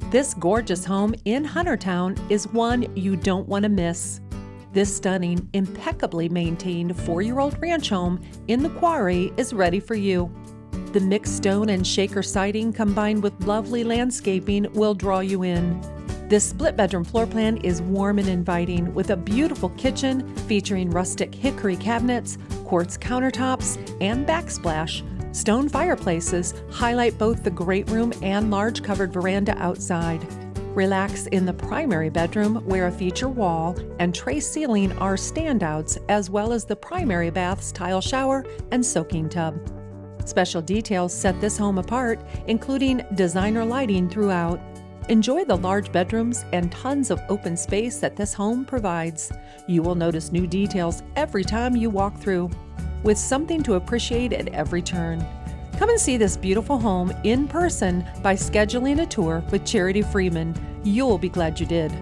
This gorgeous home in Huntertown is one you don't want to miss. This stunning, impeccably maintained 4-year-old ranch home in the Quarry is ready for you. The mixed stone and shaker siding combined with lovely landscaping will draw you in. This split-bedroom floor plan is warm and inviting with a beautiful kitchen featuring rustic hickory cabinets, quartz countertops, and backsplash. Stone fireplaces highlight both the great room and large covered veranda outside. Relax in the primary bedroom where a feature wall and tray ceiling are standouts, as well as the primary bath's tile shower and soaking tub. Special details set this home apart, including designer lighting throughout. Enjoy the large bedrooms and tons of open space that this home provides. You will notice new details every time you walk through, with something to appreciate at every turn. Come and see this beautiful home in person by scheduling a tour with Charity Freeman. You'll be glad you did.